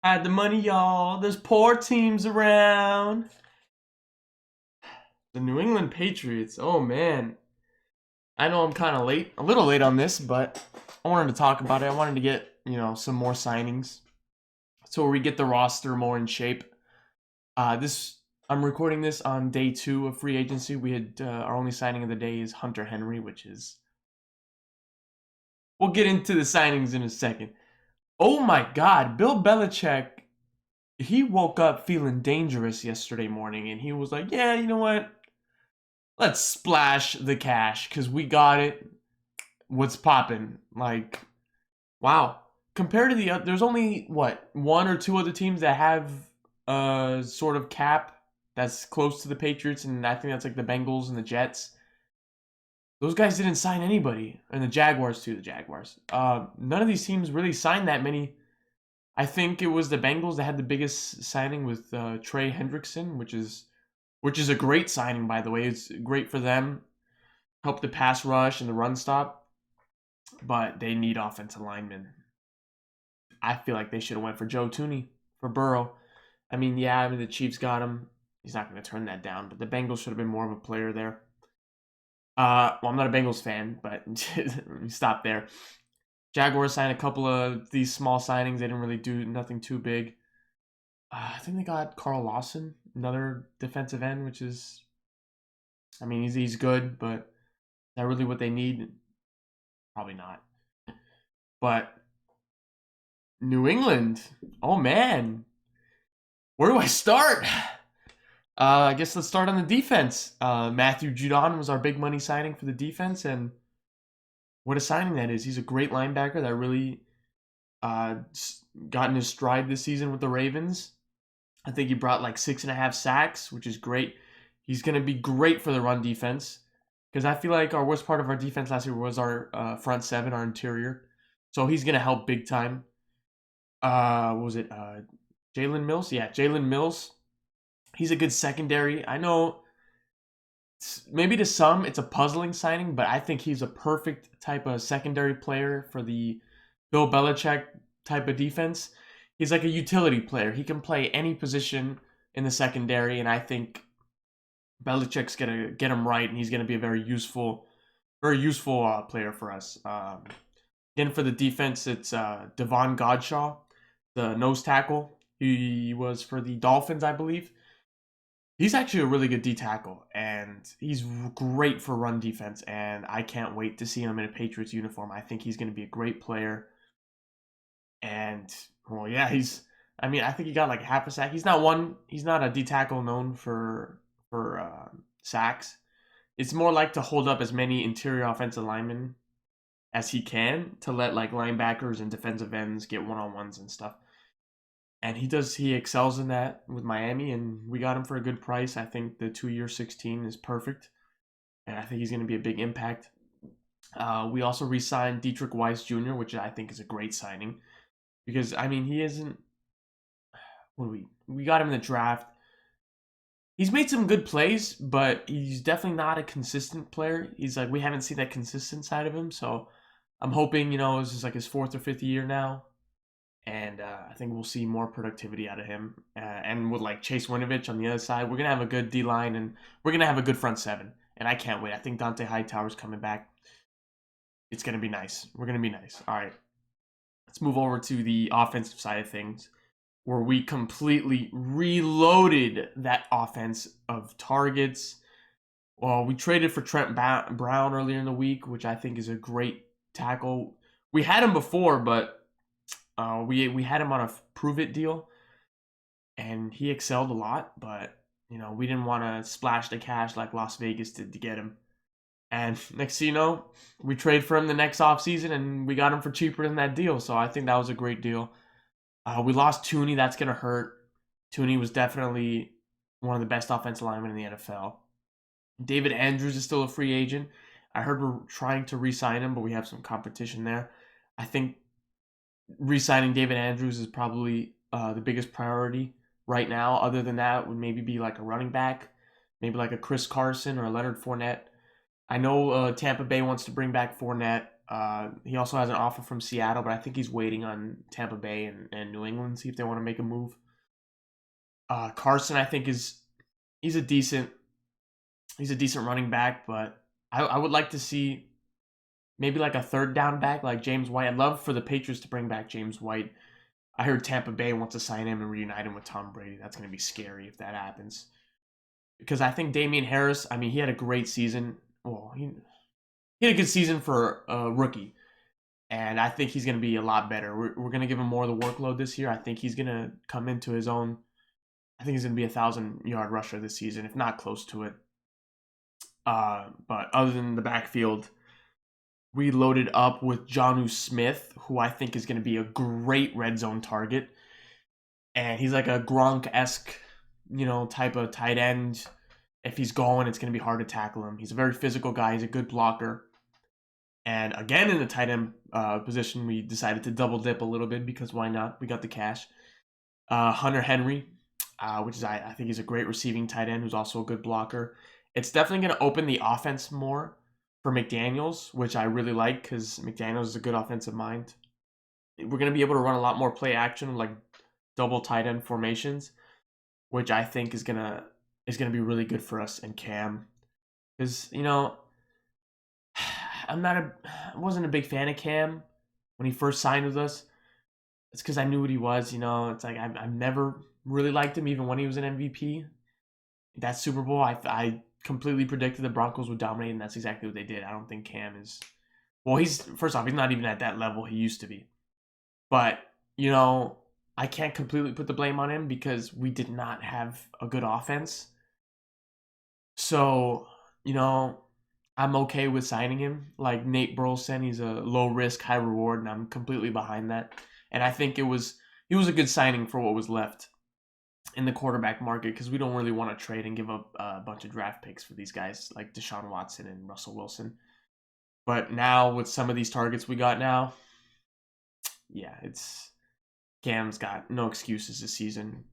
Had the money, y'all. There's poor teams around. The New England Patriots. Oh, man. I know I'm kind of late, a little late on this, but I wanted to talk about it. I wanted to get, some more signings so we get the roster more in shape. This I'm recording this on day 2 of free agency. We had our only signing of the day is Hunter Henry, which is we'll get into the signings in a second. Oh my God, Bill Belichick, he woke up feeling dangerous yesterday morning, and he was like, "Yeah, you know what? Let's splash the cash because we got it. What's popping?" Like, wow. Compared to the other, there's only what one or two other teams that have a sort of cap that's close to the Patriots, and I think that's like the Bengals and the Jets. Those guys didn't sign anybody, and the Jaguars too. The Jaguars. None of these teams really signed that many. I think it was the Bengals that had the biggest signing with Trey Hendrickson, which is a great signing, by the way. It's great for them, help the pass rush and the run stop, but they need offensive linemen. I feel like they should have went for Joe Tooney for Burrow. I mean, the Chiefs got him. He's not going to turn that down, but the Bengals should have been more of a player there. Well, I'm not a Bengals fan, but let me stop there. Jaguars signed a couple of these small signings. They didn't really do nothing too big. I think they got Carl Lawson, another defensive end, which is, I mean, he's good, but is that really what they need? Probably not. But New England, oh man, where do I start? I guess let's start on the defense. Matthew Judon was our big money signing for the defense, and what a signing that is. He's a great linebacker that really uh, got in his stride this season with the Ravens. I think he brought like 6.5 sacks, which is great. He's going to be great for the run defense because I feel like our worst part of our defense last year was our front seven, our interior. So he's going to help big time. What was it? Jalen Mills? Yeah, Jalen Mills. He's a good secondary. I know maybe to some it's a puzzling signing, but I think he's a perfect type of secondary player for the Bill Belichick type of defense. He's like a utility player. He can play any position in the secondary, and I think Belichick's gonna get him right, and he's gonna be a very useful player for us. Again, for the defense, it's Devon Godshaw, the nose tackle. He was for the Dolphins, I believe. He's actually a really good D tackle, and he's great for run defense. And I can't wait to see him in a Patriots uniform. I think he's going to be a great player. And well, yeah, he's. I mean, I think he got like half a sack. He's not one. He's not a D tackle known for sacks. It's more like to hold up as many interior offensive linemen as he can to let like linebackers and defensive ends get one on ones and stuff. And he excels in that with Miami, and we got him for a good price. I think the 2 year 16 is perfect, and I think he's going to be a big impact. We also re-signed Dietrich Weiss Jr., which I think is a great signing because I mean he isn't. What do we got him in the draft? He's made some good plays, but he's definitely not a consistent player. He's like we haven't seen that consistent side of him, so I'm hoping this is like his 4th or 5th year now, and I think we'll see more productivity out of him. And with like Chase Winovich on the other side, we're gonna have a good D line and we're gonna have a good front seven. And I can't wait. I think Dante Hightower's coming back. It's gonna be nice. We're gonna be nice. All right, let's move over to the offensive side of things, where we completely reloaded that offense of targets. Well, we traded for Trent Brown earlier in the week, which I think is a great tackle. We had him before, but we had him on a prove it deal, and he excelled a lot. But we didn't want to splash the cash like Las Vegas did to get him. And next thing you know, we trade for him the next offseason, and we got him for cheaper than that deal. So I think that was a great deal. We lost Tooney. That's gonna hurt. Tooney was definitely one of the best offensive linemen in the NFL. David Andrews is still a free agent. I heard we're trying to re-sign him, but we have some competition there. I think re-signing David Andrews is probably the biggest priority right now. Other than that, would maybe be like a running back, maybe like a Chris Carson or a Leonard Fournette. I know Tampa Bay wants to bring back Fournette. He also has an offer from Seattle, but I think he's waiting on Tampa Bay and New England, see if they want to make a move. Carson, I think he's a decent running back, but I would like to see maybe like a third down back like James White. I'd love for the Patriots to bring back James White. I heard Tampa Bay wants to sign him and reunite him with Tom Brady. That's going to be scary if that happens. Because I think Damian Harris, I mean, he had a great season. Well, he had a good season for a rookie. And I think he's going to be a lot better. We're going to give him more of the workload this year. I think he's going to come into his own. I think he's going to be 1,000-yard rusher this season, if not close to it. But other than the backfield, we loaded up with Jonnu Smith, who I think is going to be a great red zone target. And he's like a Gronk-esque, type of tight end. If he's going, it's going to be hard to tackle him. He's a very physical guy. He's a good blocker. And again, in the tight end position, we decided to double dip a little bit because why not? We got the cash. Hunter Henry, which is I think he's a great receiving tight end who's also a good blocker. It's definitely going to open the offense more for McDaniels, which I really like because McDaniels is a good offensive mind. We're going to be able to run a lot more play action, like double tight end formations, which I think is gonna be really good for us and Cam, because I wasn't a big fan of Cam when he first signed with us. It's because I knew what he was. It's like I've never really liked him, even when he was an MVP. That Super Bowl, I completely predicted the Broncos would dominate, and that's exactly what they did. I don't think Cam is. Well, he's not even at that level he used to be. But I can't completely put the blame on him because we did not have a good offense. So I'm okay with signing him. Like Nate Burleson, he's a low risk, high reward, and I'm completely behind that. And I think he was a good signing for what was left in the quarterback market, because we don't really want to trade and give up a bunch of draft picks for these guys like Deshaun Watson and Russell Wilson. But now with some of these targets we got now, yeah, Cam's got no excuses this season.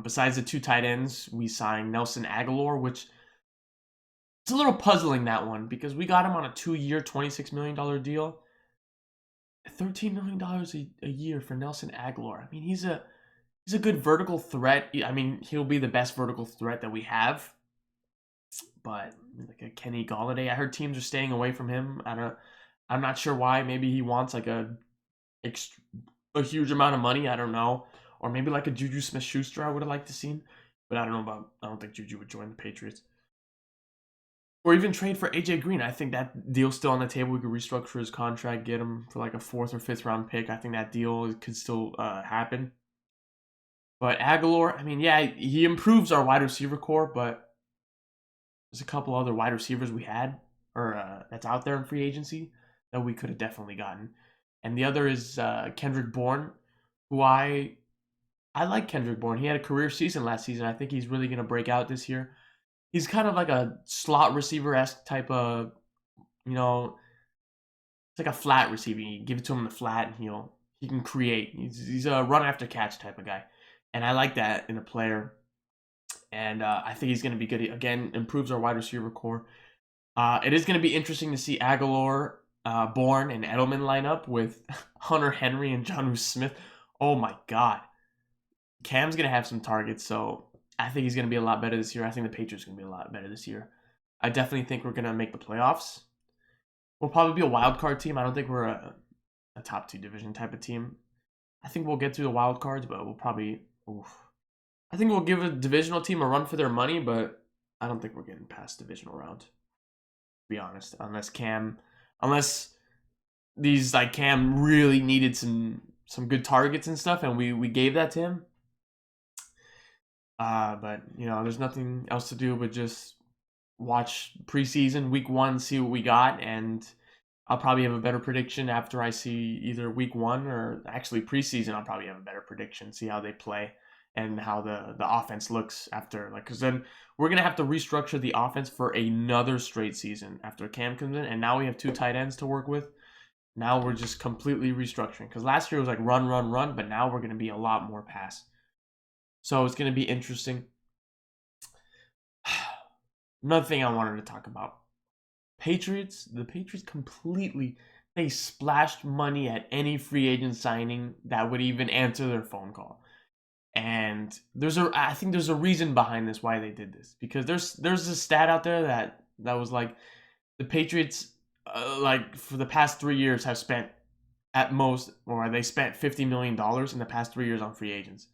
Besides the two tight ends, we signed Nelson Aguilar, which it's a little puzzling, that one, because we got him on a 2-year, $26 million deal. $13 million a year for Nelson Aguilar. I mean, he's a good vertical threat. I mean, he'll be the best vertical threat that we have. But like a Kenny Golladay, I heard teams are staying away from him. I'm not sure why. Maybe he wants like a huge amount of money. I don't know. Or maybe like a Juju Smith-Schuster I would have liked to see. But I don't think Juju would join the Patriots. Or even trade for AJ Green. I think that deal's still on the table. We could restructure his contract, get him for like a 4th or 5th round pick. I think that deal could still happen. But Aguilar, I mean, yeah, he improves our wide receiver core, but there's a couple other wide receivers we had, or that's out there in free agency, that we could have definitely gotten. And the other is Kendrick Bourne, who I like Kendrick Bourne. He had a career season last season. I think he's really going to break out this year. He's kind of like a slot receiver-esque type of, it's like a flat receiver. You give it to him in the flat, and he can create. He's a run after catch type of guy, and I like that in a player. And I think he's going to be good. Again, improves our wide receiver core. It is going to be interesting to see Aguilar, Bourne, and Edelman line up with Hunter Henry and Jonnu Smith. Oh my God, Cam's going to have some targets, so I think he's going to be a lot better this year. I think the Patriots are going to be a lot better this year. I definitely think we're going to make the playoffs. We'll probably be a wild card team. I don't think we're a top 2 division type of team. I think we'll get through the wild cards, but we'll probably... I think we'll give a divisional team a run for their money, but I don't think we're getting past divisional round, to be honest. Unless these, like, Cam really needed some good targets and stuff, and we gave that to him. But there's nothing else to do but just watch preseason, week 1, see what we got, and I'll probably have a better prediction after I see either week 1 or actually preseason. I'll probably have a better prediction, see how they play and how the offense looks after, because then we're gonna have to restructure the offense for another straight season after Cam comes in, and now we have 2 tight ends to work with. Now we're just completely restructuring, because last year was like run, but now we're gonna be a lot more pass. So it's going to be interesting. Another thing I wanted to talk about. The Patriots completely they splashed money at any free agent signing that would even answer their phone call. And I think there's a reason behind this why they did this, because there's a stat out there that was like the Patriots like for the past 3 years have spent at most, or they spent $50 million in the past 3 years on free agents.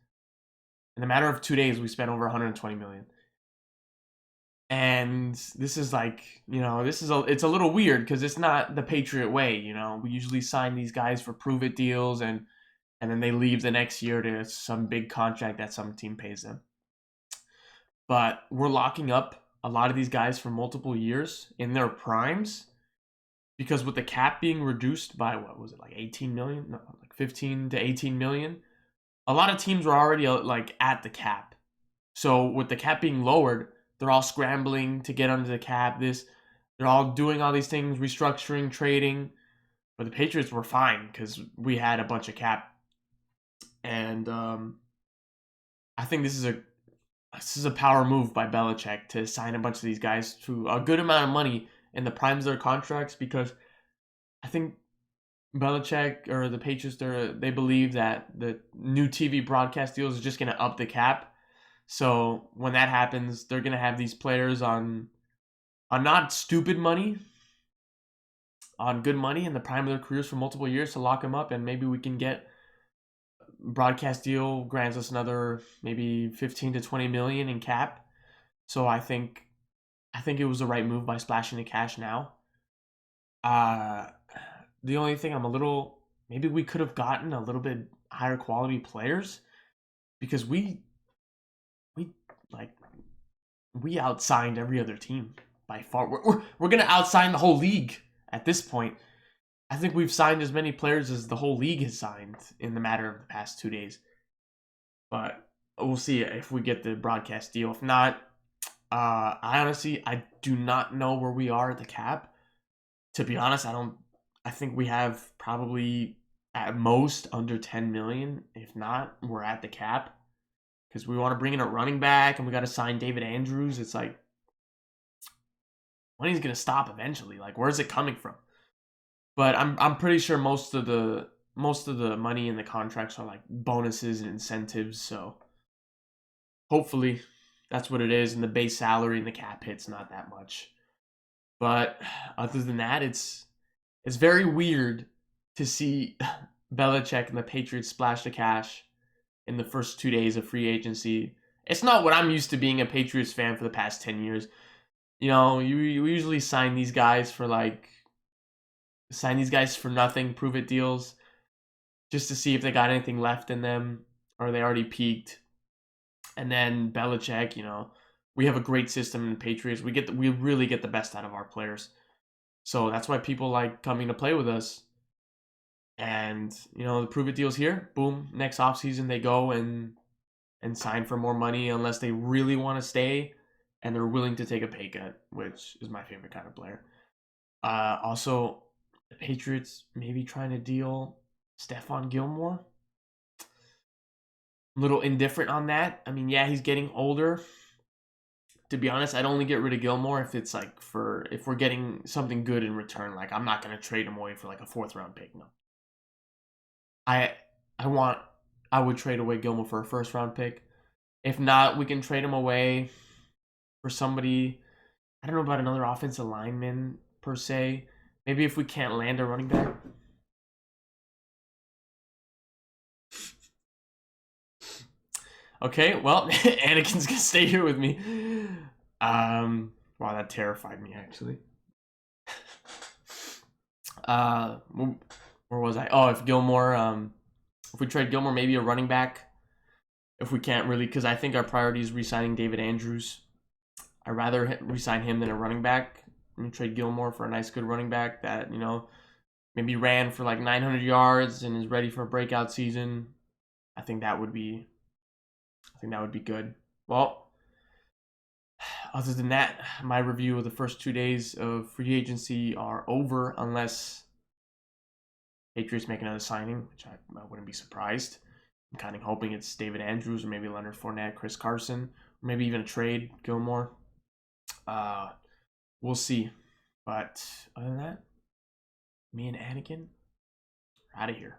In a matter of 2 days, we spent over 120 million. And this is like, it's a little weird because it's not the Patriot way. We usually sign these guys for prove it deals, and then they leave the next year to some big contract that some team pays them. But we're locking up a lot of these guys for multiple years in their primes, because with the cap being reduced by, what was it, like 18 million? No, like 15 to 18 million. A lot of teams were already like at the cap. So with the cap being lowered, they're all scrambling to get under the cap. They're all doing all these things, restructuring, trading. But the Patriots were fine because we had a bunch of cap. And I think this is a power move by Belichick to sign a bunch of these guys to a good amount of money in the primes of their contracts, because I think Belichick or the Patriots, they believe that the new TV broadcast deals is just going to up the cap. So when that happens, they're going to have these players on not stupid money, on good money in the prime of their careers for multiple years to lock them up, and maybe we can get broadcast deal grants us another maybe 15 to 20 million in cap. So I think it was the right move by splashing the cash now. The only thing maybe we could have gotten a little bit higher quality players, because we like we outsigned every other team by far. We're gonna outsign the whole league at this point. I think we've signed as many players as the whole league has signed in the matter of the past 2 days. But we'll see if we get the broadcast deal. If not, I do not know where we are at the cap. To be honest, I think we have probably at most under 10 million. If not, we're at the cap, because we want to bring in a running back and we got to sign David Andrews. It's like, money's gonna stop eventually. Like, where's it coming from? But I'm pretty sure most of the money in the contracts are like bonuses and incentives. So hopefully that's what it is. And the base salary and the cap hit's not that much. But other than that, it's very weird to see Belichick and the Patriots splash the cash in the first 2 days of free agency. It's not what I'm used to being a Patriots fan for the past 10 years. You usually sign these guys for nothing, prove it deals, just to see if they got anything left in them or they already peaked. And then Belichick, we have a great system in Patriots. We really get the best out of our players. So that's why people like coming to play with us. And, the prove it deals here, boom, next offseason they go and sign for more money, unless they really want to stay and they're willing to take a pay cut, which is my favorite kind of player. Also, the Patriots maybe trying to deal Stephon Gilmore. A little indifferent on that. I mean, yeah, he's getting older. To be honest, I'd only get rid of Gilmore if it's like if we're getting something good in return. Like, I'm not gonna trade him away for like a 4th-round pick. No. I would trade away Gilmore for a 1st-round pick. If not, we can trade him away for somebody. I don't know about another offensive lineman per se. Maybe if we can't land a running back. Okay, well, Anakin's gonna stay here with me. Wow, that terrified me actually. Where was I? Oh, if we trade Gilmore, maybe a running back. If we can't really, because I think our priority is re-signing David Andrews. I'd rather re-sign him than a running back. I'm gonna trade Gilmore for a nice, good running back that maybe ran for like 900 yards and is ready for a breakout season. I think that would be good. Well, other than that, my review of the first 2 days of free agency are over, unless Patriots make another signing, which I wouldn't be surprised. I'm kind of hoping it's David Andrews or maybe Leonard Fournette, Chris Carson, or maybe even a trade, Gilmore. We'll see. But other than that, Me and Anakin are out of here.